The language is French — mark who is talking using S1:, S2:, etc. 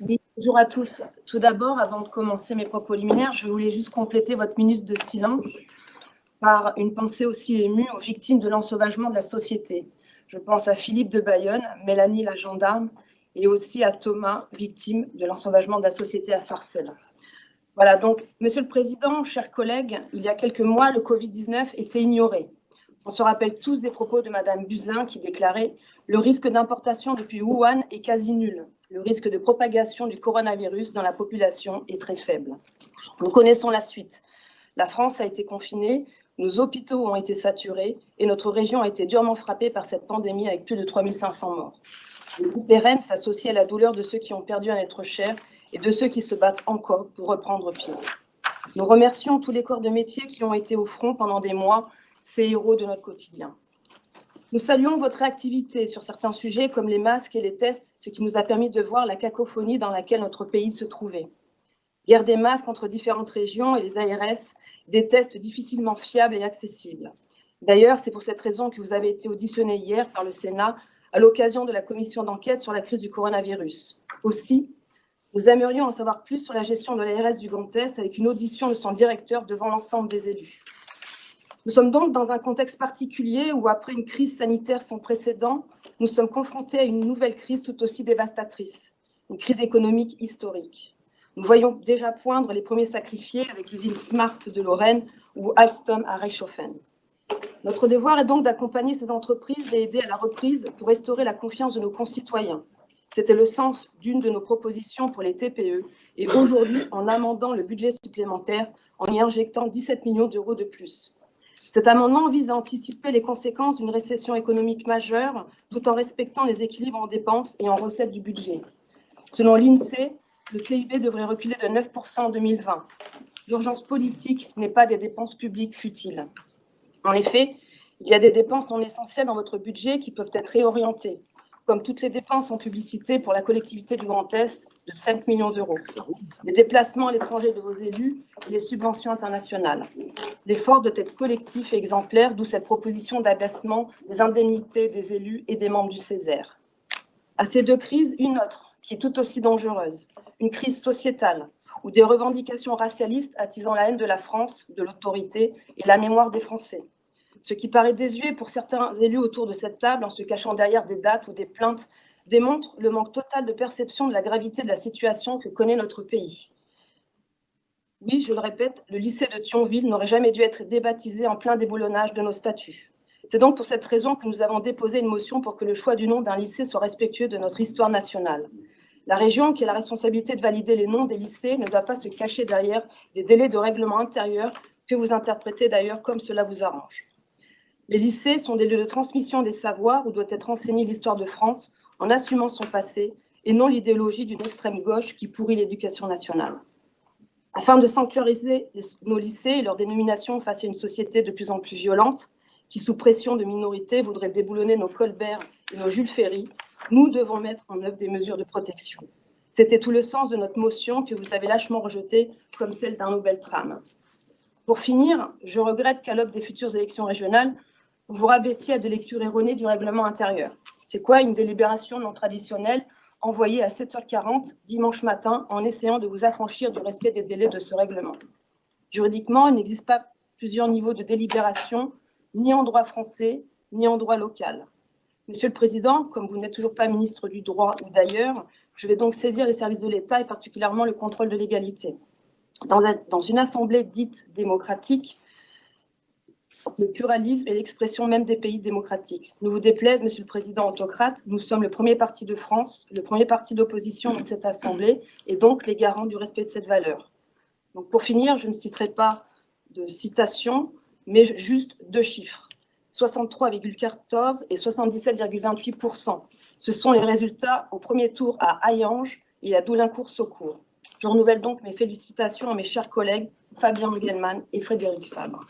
S1: Oui, bonjour à tous. Tout d'abord, avant de commencer mes propos liminaires, je voulais juste compléter votre minute de silence par une pensée aussi émue aux victimes de l'ensauvagement de la société. Je pense à Philippe de Bayonne, Mélanie la gendarme, et aussi à Thomas, victime de l'ensauvagement de la société à Sarcelles. Voilà, donc, Monsieur le Président, chers collègues, il y a quelques mois, le Covid-19 était ignoré. On se rappelle tous des propos de Madame Buzyn qui déclarait « Le risque d'importation depuis Wuhan est quasi nul. Le risque de propagation du coronavirus dans la population est très faible. » Nous connaissons la suite. La France a été confinée, nos hôpitaux ont été saturés et notre région a été durement frappée par cette pandémie avec plus de 3500 morts. Le groupe RN s'associe à la douleur de ceux qui ont perdu un être cher et de ceux qui se battent encore pour reprendre pied. Nous remercions tous les corps de métier qui ont été au front pendant des mois, ces héros de notre quotidien. Nous saluons votre réactivité sur certains sujets comme les masques et les tests, ce qui nous a permis de voir la cacophonie dans laquelle notre pays se trouvait. Guerre des masques entre différentes régions et les ARS, des tests difficilement fiables et accessibles. D'ailleurs, c'est pour cette raison que vous avez été auditionné hier par le Sénat à l'occasion de la commission d'enquête sur la crise du coronavirus. Aussi, nous aimerions en savoir plus sur la gestion de l'ARS du Grand Est avec une audition de son directeur devant l'ensemble des élus. Nous sommes donc dans un contexte particulier où, après une crise sanitaire sans précédent, nous sommes confrontés à une nouvelle crise tout aussi dévastatrice, une crise économique historique. Nous voyons déjà poindre les premiers sacrifiés avec l'usine Smart de Lorraine ou Alstom à Reichshofen. Notre devoir est donc d'accompagner ces entreprises et aider à la reprise pour restaurer la confiance de nos concitoyens. C'était le sens d'une de nos propositions pour les TPE et aujourd'hui, en amendant le budget supplémentaire, en y injectant 17 millions d'euros de plus. Cet amendement vise à anticiper les conséquences d'une récession économique majeure tout en respectant les équilibres en dépenses et en recettes du budget. Selon l'INSEE, le PIB devrait reculer de 9% en 2020. L'urgence politique n'est pas des dépenses publiques futiles. En effet, il y a des dépenses non essentielles dans votre budget qui peuvent être réorientées, comme toutes les dépenses en publicité pour la collectivité du Grand Est de 5 millions d'euros, les déplacements à l'étranger de vos élus et les subventions internationales. L'effort doit être collectif et exemplaire, d'où cette proposition d'abaissement des indemnités des élus et des membres du Césaire. À ces deux crises, une autre, qui est tout aussi dangereuse, une crise sociétale, où des revendications racialistes attisant la haine de la France, de l'autorité et la mémoire des Français. Ce qui paraît désuet pour certains élus autour de cette table, en se cachant derrière des dates ou des plaintes, démontre le manque total de perception de la gravité de la situation que connaît notre pays. Oui, je le répète, le lycée de Thionville n'aurait jamais dû être débaptisé en plein déboulonnage de nos statuts. C'est donc pour cette raison que nous avons déposé une motion pour que le choix du nom d'un lycée soit respectueux de notre histoire nationale. La région, qui a la responsabilité de valider les noms des lycées, ne doit pas se cacher derrière des délais de règlement intérieur que vous interprétez d'ailleurs comme cela vous arrange. Les lycées sont des lieux de transmission des savoirs où doit être enseignée l'histoire de France en assumant son passé et non l'idéologie d'une extrême gauche qui pourrit l'éducation nationale. Afin de sanctuariser nos lycées et leur dénomination face à une société de plus en plus violente, qui sous pression de minorités voudrait déboulonner nos Colbert et nos Jules Ferry, nous devons mettre en œuvre des mesures de protection. C'était tout le sens de notre motion que vous avez lâchement rejetée comme celle d'un Nobel-Tram. Pour finir, je regrette qu'à l'aube des futures élections régionales, vous vous rabaissiez à des lectures erronées du règlement intérieur. C'est quoi une délibération non traditionnelle envoyée à 7h40 dimanche matin en essayant de vous affranchir du respect des délais de ce règlement? Juridiquement, il n'existe pas plusieurs niveaux de délibération, ni en droit français, ni en droit local. Monsieur le Président, comme vous n'êtes toujours pas ministre du droit ou d'ailleurs, je vais donc saisir les services de l'État et particulièrement le contrôle de légalité. Dans une assemblée dite démocratique, le pluralisme est l'expression même des pays démocratiques. Ne vous déplaise, Monsieur le Président autocrate, nous sommes le premier parti de France, le premier parti d'opposition dans cette assemblée et donc les garants du respect de cette valeur. Donc pour finir, je ne citerai pas de citation, mais juste deux chiffres, 63,14 et 77,28%. Ce sont les résultats au premier tour à Hayange et à Doulaincourt-Saucourt. Je renouvelle donc mes félicitations à mes chers collègues Fabien Engelmann et Frédéric Fabre.